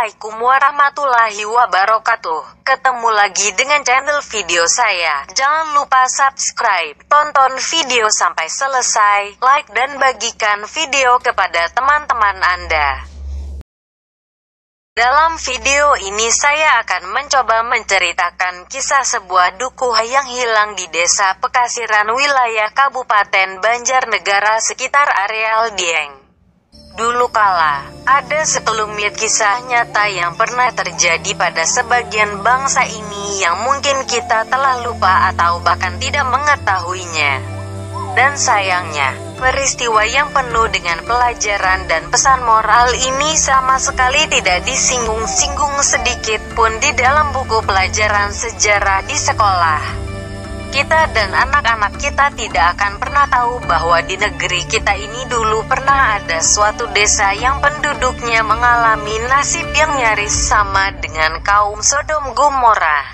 Assalamualaikum warahmatullahi wabarakatuh. Ketemu lagi dengan channel video saya. Jangan lupa subscribe, tonton video sampai selesai, like dan bagikan video kepada teman-teman Anda. Dalam video ini saya akan mencoba menceritakan kisah sebuah dukuh yang hilang di Desa Pekasiran, wilayah Kabupaten Banjarnegara sekitar areal Dieng. Dulu kala, ada sekelumit kisah nyata yang pernah terjadi pada sebagian bangsa ini yang mungkin kita telah lupa atau bahkan tidak mengetahuinya. Dan sayangnya, peristiwa yang penuh dengan pelajaran dan pesan moral ini sama sekali tidak disinggung-singgung sedikit pun di dalam buku pelajaran sejarah di sekolah. Kita dan anak-anak kita tidak akan pernah tahu bahwa di negeri kita ini dulu pernah ada suatu desa yang penduduknya mengalami nasib yang nyaris sama dengan kaum Sodom Gomora.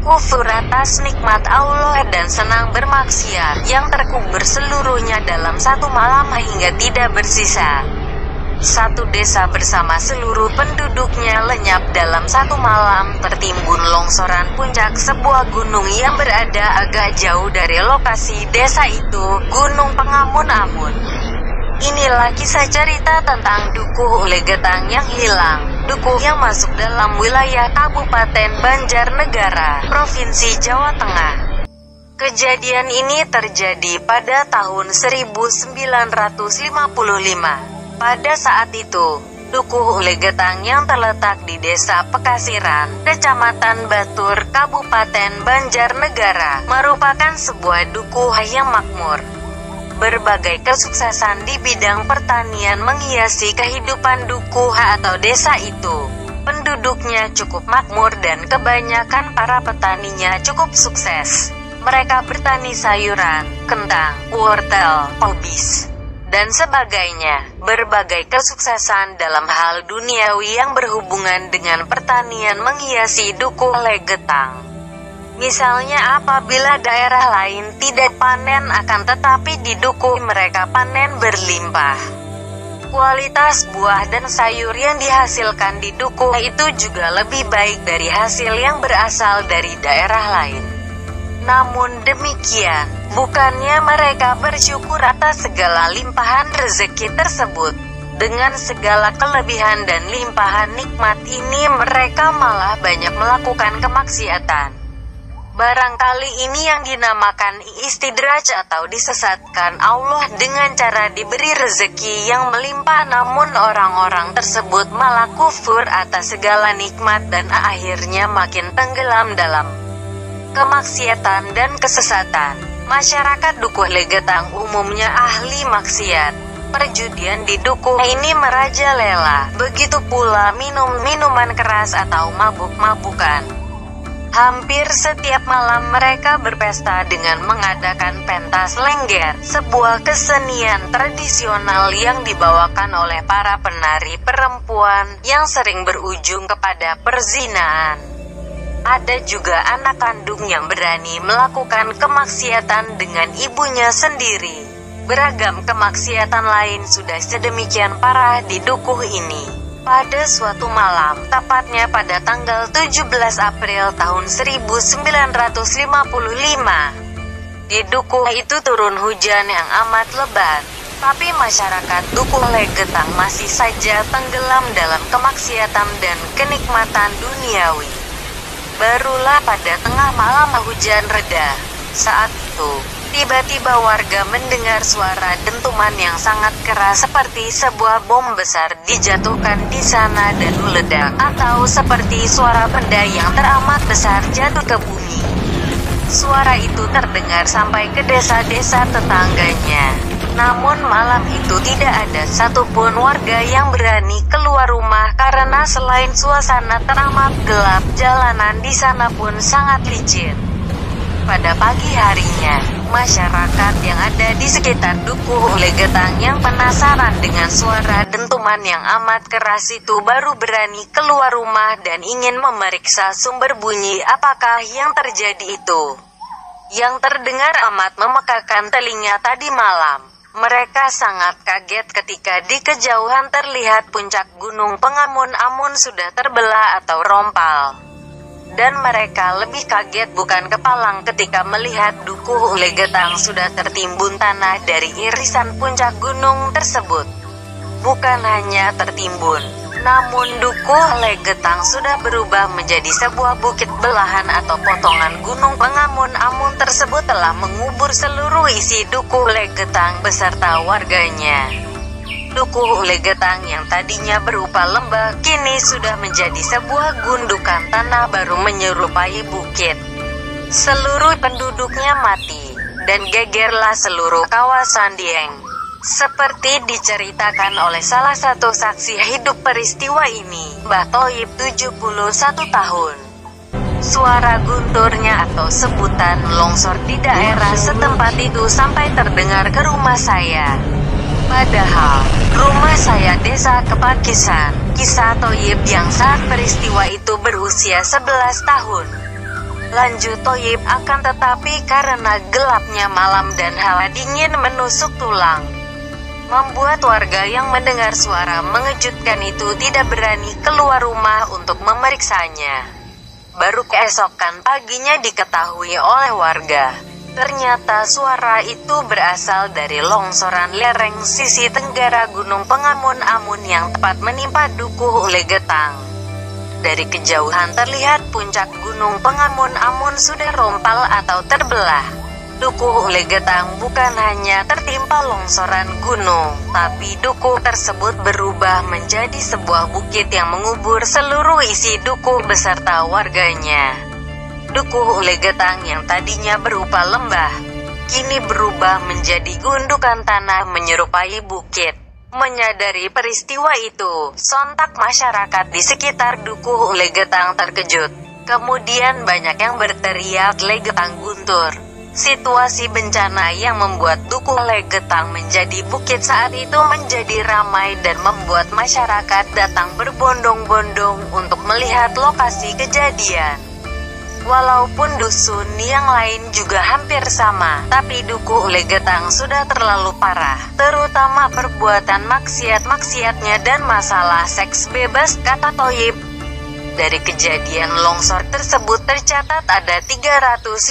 Kufur atas nikmat Allah dan senang bermaksiat yang terkubur seluruhnya dalam satu malam hingga tidak bersisa. Satu desa bersama seluruh penduduknya lenyap dalam satu malam tertimbun longsoran puncak sebuah gunung yang berada agak jauh dari lokasi desa itu, Gunung Pengamun-amun. Inilah kisah cerita tentang dukuh Legetang yang hilang. Dukuh yang masuk dalam wilayah Kabupaten Banjarnegara, Provinsi Jawa Tengah. Kejadian ini terjadi pada tahun 1955. Pada saat itu, dukuh Legetang yang terletak di Desa Pekasiran, Kecamatan Batur, Kabupaten Banjarnegara, merupakan sebuah dukuh yang makmur. Berbagai kesuksesan di bidang pertanian menghiasi kehidupan dukuh atau desa itu. Penduduknya cukup makmur dan kebanyakan para petaninya cukup sukses. Mereka bertani sayuran, kentang, wortel, obis, dan sebagainya. Berbagai kesuksesan dalam hal duniawi yang berhubungan dengan pertanian menghiasi dukuh Legetang. Misalnya apabila daerah lain tidak panen akan tetapi di dukuh mereka panen berlimpah. Kualitas buah dan sayur yang dihasilkan di dukuh itu juga lebih baik dari hasil yang berasal dari daerah lain. Namun demikian, bukannya mereka bersyukur atas segala limpahan rezeki tersebut. Dengan segala kelebihan dan limpahan nikmat ini mereka malah banyak melakukan kemaksiatan. Barangkali ini yang dinamakan istidraj atau disesatkan Allah dengan cara diberi rezeki yang melimpah, namun orang-orang tersebut malah kufur atas segala nikmat dan akhirnya makin tenggelam dalam kemaksiatan dan kesesatan. Masyarakat dukuh Legetang umumnya ahli maksiat. Perjudian di dukuh ini merajalela, begitu pula minum-minuman keras atau mabuk-mabukan. Hampir setiap malam mereka berpesta dengan mengadakan pentas lengger, sebuah kesenian tradisional yang dibawakan oleh para penari perempuan yang sering berujung kepada perzinahan. Ada juga anak kandung yang berani melakukan kemaksiatan dengan ibunya sendiri. Beragam kemaksiatan lain sudah sedemikian parah di dukuh ini. Pada suatu malam, tepatnya pada tanggal 17 April tahun 1955, di dukuh itu turun hujan yang amat lebat. Tapi masyarakat dukuh Legetang masih saja tenggelam dalam kemaksiatan dan kenikmatan duniawi. Barulah pada tengah malam hujan reda. Saat itu, tiba-tiba warga mendengar suara dentuman yang sangat keras seperti sebuah bom besar dijatuhkan di sana dan meledak, atau seperti suara benda yang teramat besar jatuh ke bumi. Suara itu terdengar sampai ke desa-desa tetangganya. Namun malam itu tidak ada satupun warga yang berani keluar rumah karena selain suasana teramat gelap, jalanan di sana pun sangat licin. Pada pagi harinya, masyarakat yang ada di sekitar dukuh Legetang yang penasaran dengan suara dentuman yang amat keras itu baru berani keluar rumah dan ingin memeriksa sumber bunyi apakah yang terjadi itu. Yang terdengar amat memekakan telinga tadi malam Mereka sangat kaget ketika di kejauhan terlihat puncak Gunung Pengamun-Amun sudah terbelah atau rompal. Dan mereka lebih kaget bukan kepalang ketika melihat Dukuh Ule Getang sudah tertimbun tanah dari irisan puncak gunung tersebut. Bukan hanya tertimbun, namun Dukuh Ule Getang sudah berubah menjadi sebuah bukit belahan atau potongan Gunung Pengamun-Amun tersebut telah mengubur seluruh isi Dukuh Ule Getang beserta warganya. Dukuh Ule Getang yang tadinya berupa lembah kini sudah menjadi sebuah gundukan tanah baru menyerupai bukit. Seluruh penduduknya mati, dan gegerlah seluruh kawasan Dieng. Seperti diceritakan oleh salah satu saksi hidup peristiwa ini, Mbah Thoib 71 tahun. Suara gunturnya atau sebutan longsor di daerah setempat itu sampai terdengar ke rumah saya. Padahal, rumah saya desa Kepakisan. Kisah Thoib yang saat peristiwa itu berusia 11 tahun. Lanjut Thoib akan tetapi karena gelapnya malam dan hawa dingin menusuk tulang, membuat warga yang mendengar suara mengejutkan itu tidak berani keluar rumah untuk memeriksanya. Baru keesokan paginya diketahui oleh warga. Ternyata suara itu berasal dari longsoran lereng sisi tenggara Gunung Pengamun-Amun yang tepat menimpa Dukuh Ule Getang. Dari kejauhan terlihat puncak Gunung Pengamun-Amun sudah rompal atau terbelah. Dukuh Ule Getang bukan hanya tertimpa longsoran gunung, tapi dukuh tersebut berubah menjadi sebuah bukit yang mengubur seluruh isi dukuh beserta warganya. Dukuh Ule Getang yang tadinya berupa lembah, kini berubah menjadi gundukan tanah menyerupai bukit. Menyadari peristiwa itu, sontak masyarakat di sekitar Dukuh Ule Getang terkejut. Kemudian banyak yang berteriak Ule Getang guntur. Situasi bencana yang membuat Dukuh Ule Getang menjadi bukit saat itu menjadi ramai dan membuat masyarakat datang berbondong-bondong untuk melihat lokasi kejadian. Walaupun dusun yang lain juga hampir sama, tapi Dukuh Ule Getang sudah terlalu parah, terutama perbuatan maksiat-maksiatnya dan masalah seks bebas, kata Thoib. Dari kejadian longsor tersebut tercatat ada 351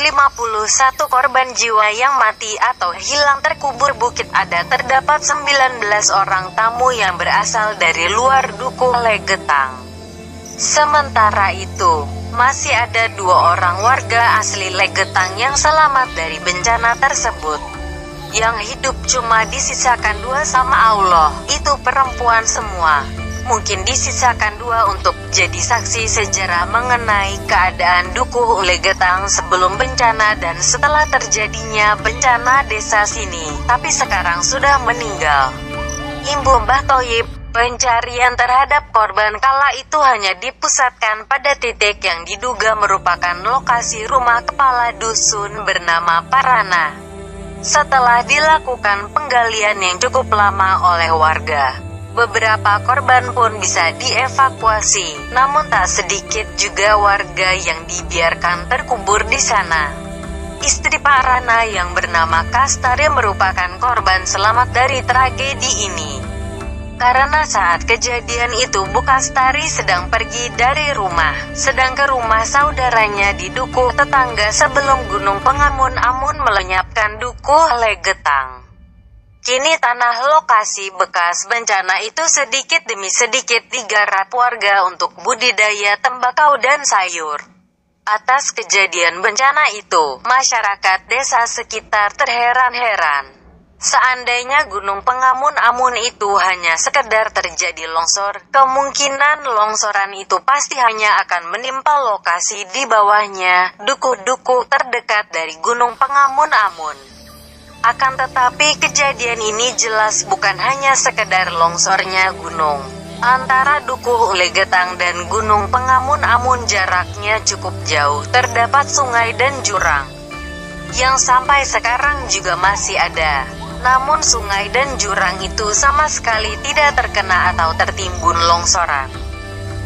korban jiwa yang mati atau hilang terkubur bukit. Ada terdapat 19 orang tamu yang berasal dari luar Dukuh Ule Getang. Sementara itu, masih ada 2 orang warga asli Ule Getang yang selamat dari bencana tersebut. Yang hidup cuma disisakan 2 sama Allah, itu perempuan semua. Mungkin disisakan 2 untuk jadi saksi sejarah mengenai keadaan Dukuh Ule Getang sebelum bencana dan setelah terjadinya bencana desa sini, tapi sekarang sudah meninggal. Imbu Mbah Thoib, pencarian terhadap korban kala itu hanya dipusatkan pada titik yang diduga merupakan lokasi rumah kepala dusun bernama Parana. Setelah dilakukan penggalian yang cukup lama oleh warga, beberapa korban pun bisa dievakuasi, namun tak sedikit juga warga yang dibiarkan terkubur di sana. Istri Parana yang bernama Kastari merupakan korban selamat dari tragedi ini. Karena saat kejadian itu Bu Kastari sedang pergi dari rumah, sedang ke rumah saudaranya di Dukuh tetangga sebelum Gunung Pengamun-Amun melenyapkan Dukuh Ule Getang. Kini tanah lokasi bekas bencana itu sedikit demi sedikit digarap warga untuk budidaya tembakau dan sayur. Atas kejadian bencana itu, masyarakat desa sekitar terheran-heran. Seandainya Gunung Pengamun-Amun itu hanya sekedar terjadi longsor, kemungkinan longsoran itu pasti hanya akan menimpa lokasi di bawahnya, dukuh-dukuh terdekat dari Gunung Pengamun-Amun. Akan tetapi kejadian ini jelas bukan hanya sekedar longsornya gunung. Antara Dukuh Ule Getang dan Gunung Pengamun-Amun jaraknya cukup jauh, terdapat sungai dan jurang yang sampai sekarang juga masih ada. Namun sungai dan jurang itu sama sekali tidak terkena atau tertimbun longsoran.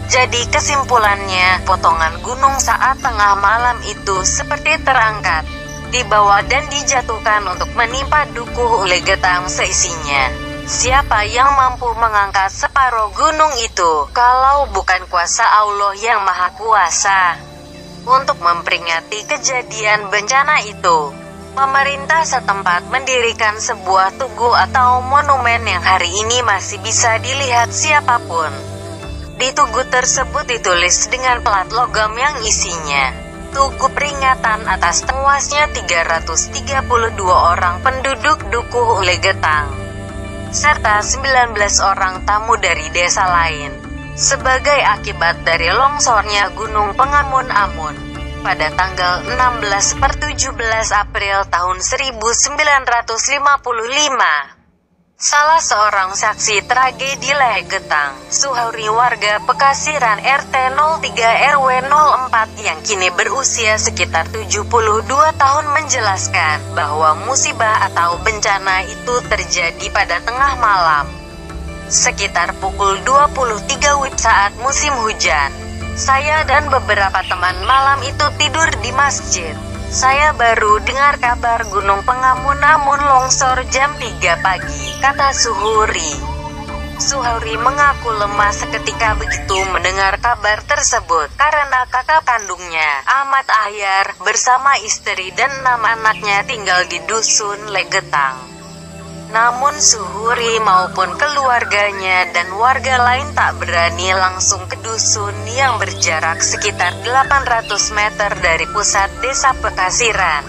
Jadi kesimpulannya, potongan gunung saat tengah malam itu seperti terangkat. dibawa dan dijatuhkan untuk menimpa Dukuh Legetang seisinya. Siapa yang mampu mengangkat separuh gunung itu, kalau bukan kuasa Allah yang Maha Kuasa? Untuk memperingati kejadian bencana itu, pemerintah setempat mendirikan sebuah tugu atau monumen yang hari ini masih bisa dilihat siapapun. Di tugu tersebut ditulis dengan plat logam yang isinya, "Tugu peringatan atas tewasnya 332 orang penduduk Dukuh Legetang serta 19 orang tamu dari desa lain, sebagai akibat dari longsornya Gunung Pengamun-Amun pada tanggal 16/17 April tahun 1955. Salah seorang saksi tragedi Legetang, Suhauri warga Pekasiran RT 03 RW 04 yang kini berusia sekitar 72 tahun menjelaskan bahwa musibah atau bencana itu terjadi pada tengah malam, sekitar pukul 23 WIB saat musim hujan. Saya dan beberapa teman malam itu tidur di masjid. Saya baru dengar kabar Gunung Pengamun-Amun longsor jam 3 pagi, kata Suhauri. Suhauri mengaku lemah seketika begitu mendengar kabar tersebut karena kakak kandungnya, Ahmad Ahyar, bersama istri dan 6 anaknya tinggal di dusun Legetang. Namun Suhauri maupun keluarganya dan warga lain tak berani langsung ke dusun yang berjarak sekitar 800 meter dari pusat desa Pekasiran.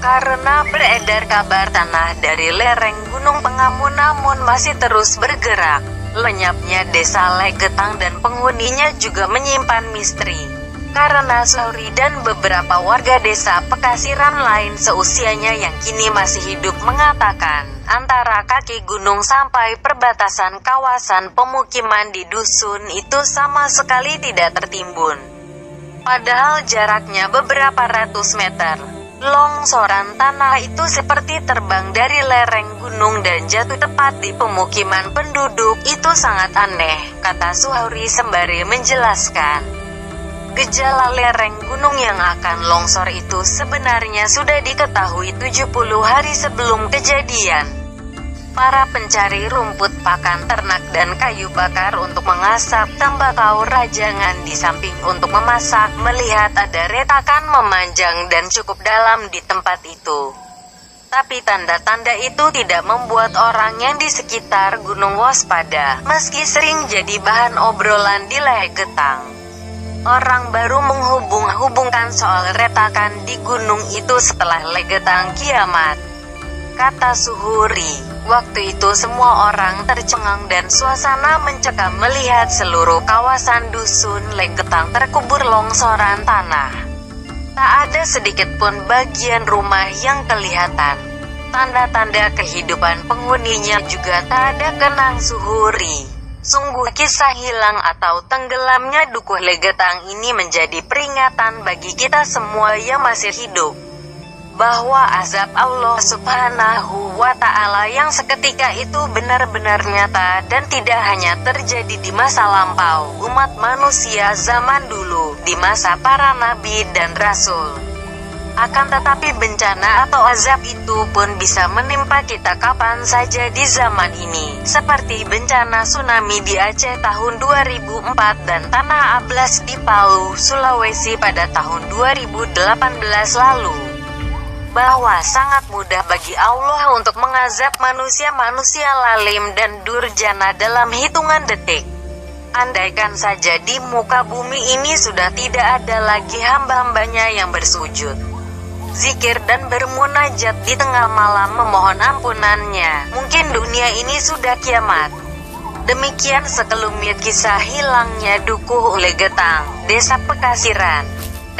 Karena beredar kabar tanah dari lereng Gunung Pengamun-Amun masih terus bergerak, lenyapnya desa Legetang dan penghuninya juga menyimpan misteri. Karena Suhauri dan beberapa warga desa Pekasiran lain seusianya yang kini masih hidup mengatakan, antara kaki gunung sampai perbatasan kawasan pemukiman di dusun itu sama sekali tidak tertimbun. Padahal jaraknya beberapa ratus meter. Longsoran tanah itu seperti terbang dari lereng gunung dan jatuh tepat di pemukiman penduduk. Itu sangat aneh, kata Suhauri sembari menjelaskan. Gejala lereng gunung yang akan longsor itu sebenarnya sudah diketahui 70 hari sebelum kejadian. Para pencari rumput pakan ternak dan kayu bakar untuk mengasap tembakau rajangan di samping untuk memasak melihat ada retakan memanjang dan cukup dalam di tempat itu. Tapi tanda-tanda itu tidak membuat orang yang di sekitar gunung waspada, meski sering jadi bahan obrolan di Legetang. Orang baru menghubung-hubungkan soal retakan di gunung itu setelah Legetang kiamat, kata Suhauri. Waktu itu semua orang tercengang dan suasana mencekam melihat seluruh kawasan dusun Legetang terkubur longsoran tanah. Tak ada sedikit pun bagian rumah yang kelihatan. Tanda-tanda kehidupan penghuninya juga tak ada, kenang Suhauri. Sungguh kisah hilang atau tenggelamnya Dukuh Legetang ini menjadi peringatan bagi kita semua yang masih hidup, bahwa azab Allah Subhanahu wa Ta'ala yang seketika itu benar-benar nyata dan tidak hanya terjadi di masa lampau umat manusia zaman dulu, di masa para nabi dan rasul. Akan tetapi bencana atau azab itu pun bisa menimpa kita kapan saja di zaman ini, seperti bencana tsunami di Aceh tahun 2004 dan tanah ablas di Palu, Sulawesi pada tahun 2018 lalu. Bahwa sangat mudah bagi Allah untuk mengazab manusia-manusia lalim dan durjana dalam hitungan detik. Andaikan saja di muka bumi ini sudah tidak ada lagi hamba-hambanya yang bersujud, zikir dan bermunajat di tengah malam memohon ampunannya, mungkin dunia ini sudah kiamat. Demikian sekelumit kisah hilangnya Dukuh Legetang, Desa Pekasiran,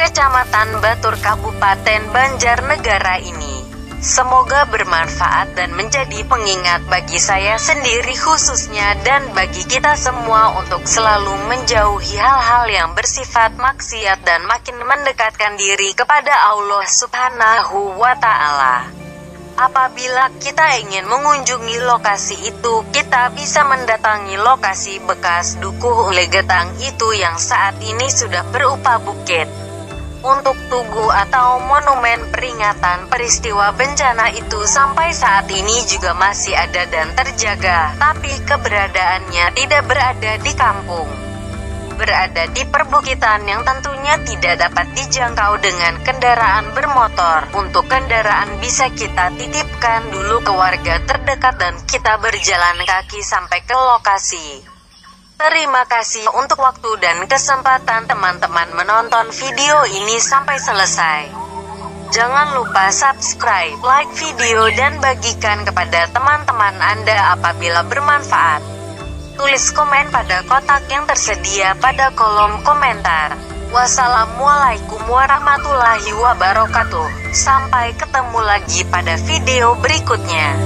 Kecamatan Batur, Kabupaten Banjarnegara ini. Semoga bermanfaat dan menjadi pengingat bagi saya sendiri khususnya dan bagi kita semua untuk selalu menjauhi hal-hal yang bersifat maksiat dan makin mendekatkan diri kepada Allah Subhanahu wa Ta'ala. Apabila kita ingin mengunjungi lokasi itu, kita bisa mendatangi lokasi bekas Dukuh Legetang itu yang saat ini sudah berupa bukit. untuk tugu atau monumen peringatan peristiwa bencana itu sampai saat ini juga masih ada dan terjaga, tapi keberadaannya tidak berada di kampung. Berada di perbukitan yang tentunya tidak dapat dijangkau dengan kendaraan bermotor. Untuk kendaraan bisa kita titipkan dulu ke warga terdekat dan kita berjalan kaki sampai ke lokasi. Terima kasih untuk waktu dan kesempatan teman-teman menonton video ini sampai selesai. Jangan lupa subscribe, like video dan bagikan kepada teman-teman Anda apabila bermanfaat. Tulis komen pada kotak yang tersedia pada kolom komentar. Wassalamualaikum warahmatullahi wabarakatuh. Sampai ketemu lagi pada video berikutnya.